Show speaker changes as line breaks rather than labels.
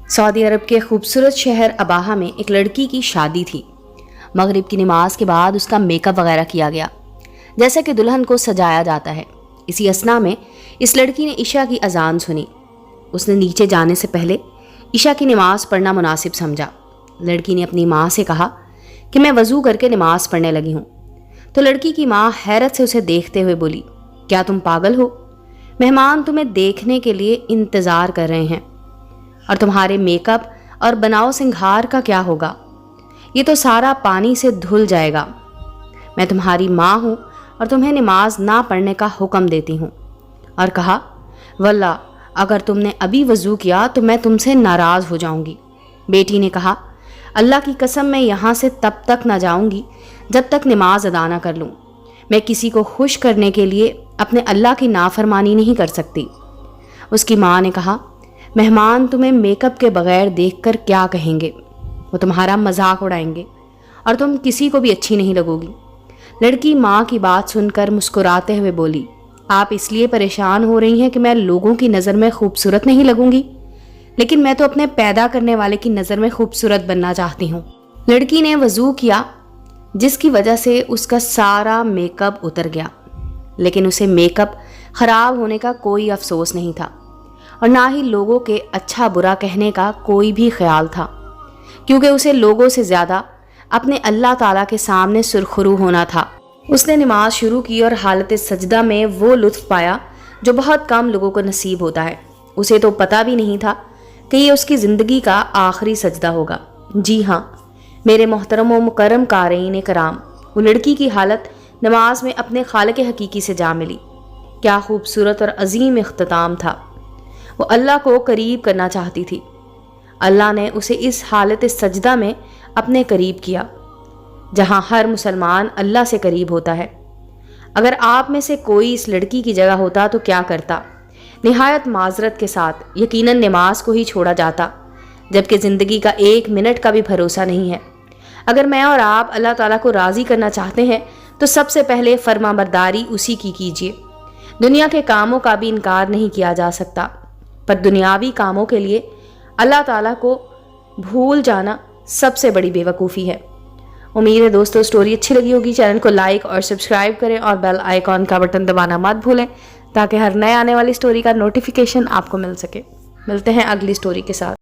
سعودی عرب کے خوبصورت شہر اباہا میں ایک لڑکی کی شادی تھی۔ مغرب کی نماز کے بعد اس کا میک اپ وغیرہ کیا گیا جیسا کہ دلہن کو سجایا جاتا ہے۔ اسی اثنا میں اس لڑکی نے عشاء کی اذان سنی۔ اس نے نیچے جانے سے پہلے عشاء کی نماز پڑھنا مناسب سمجھا۔ لڑکی نے اپنی ماں سے کہا کہ میں وضو کر کے نماز پڑھنے لگی ہوں۔ تو لڑکی کی ماں حیرت سے اسے دیکھتے ہوئے بولی، کیا تم پاگل ہو؟ مہمان تمہیں دیکھنے کے لیے انتظار کر رہے ہیں، اور تمہارے میک اپ اور بناؤ سنگھار کا کیا ہوگا؟ یہ تو سارا پانی سے دھل جائے گا۔ میں تمہاری ماں ہوں اور تمہیں نماز نہ پڑھنے کا حکم دیتی ہوں۔ اور کہا، واللہ اگر تم نے ابھی وضو کیا تو میں تم سے ناراض ہو جاؤں گی۔ بیٹی نے کہا، اللہ کی قسم میں یہاں سے تب تک نہ جاؤں گی جب تک نماز ادا نہ کر لوں۔ میں کسی کو خوش کرنے کے لیے اپنے اللہ کی نافرمانی نہیں کر سکتی۔ اس کی ماں نے کہا، مہمان تمہیں میک اپ کے بغیر دیکھ کر کیا کہیں گے؟ وہ تمہارا مذاق اڑائیں گے اور تم کسی کو بھی اچھی نہیں لگو گی۔ لڑکی ماں کی بات سن کر مسکراتے ہوئے بولی، آپ اس لیے پریشان ہو رہی ہیں کہ میں لوگوں کی نظر میں خوبصورت نہیں لگوں گی، لیکن میں تو اپنے پیدا کرنے والے کی نظر میں خوبصورت بننا چاہتی ہوں۔ لڑکی نے وضو کیا جس کی وجہ سے اس کا سارا میک اپ اتر گیا، لیکن اسے میک اپ خراب ہونے کا کوئی افسوس نہیں تھا، اور نہ ہی لوگوں کے اچھا برا کہنے کا کوئی بھی خیال تھا، کیونکہ اسے لوگوں سے زیادہ اپنے اللہ تعالیٰ کے سامنے سرخرو ہونا تھا۔ اس نے نماز شروع کی اور حالت سجدہ میں وہ لطف پایا جو بہت کم لوگوں کو نصیب ہوتا ہے۔ اسے تو پتہ بھی نہیں تھا کہ یہ اس کی زندگی کا آخری سجدہ ہوگا۔ جی ہاں میرے محترم و مکرم قارئین کرام، وہ لڑکی کی حالت نماز میں اپنے خالق حقیقی سے جا ملی۔ کیا خوبصورت اور عظیم اختتام تھا۔ وہ اللہ کو قریب کرنا چاہتی تھی۔ اللہ نے اسے اس حالت سجدہ میں اپنے قریب کیا جہاں ہر مسلمان اللہ سے قریب ہوتا ہے۔ اگر آپ میں سے کوئی اس لڑکی کی جگہ ہوتا تو کیا کرتا؟ نہایت معذرت کے ساتھ یقیناً نماز کو ہی چھوڑا جاتا، جبکہ زندگی کا ایک منٹ کا بھی بھروسہ نہیں ہے۔ اگر میں اور آپ اللہ تعالیٰ کو راضی کرنا چاہتے ہیں تو سب سے پہلے فرما برداری اسی کی کیجیے۔ دنیا کے کاموں کا بھی انکار نہیں کیا جا سکتا، پر دنیاوی کاموں کے لیے اللہ تعالیٰ کو بھول جانا سب سے بڑی بے وقوفی ہے۔ امید ہے دوستو سٹوری اچھی لگی ہوگی۔ چینل کو لائک اور سبسکرائب کریں اور بیل آئیکن کا بٹن دبانا مت بھولیں تاکہ ہر نئے آنے والی سٹوری کا نوٹیفیکیشن آپ کو مل سکے۔ ملتے ہیں اگلی سٹوری کے ساتھ۔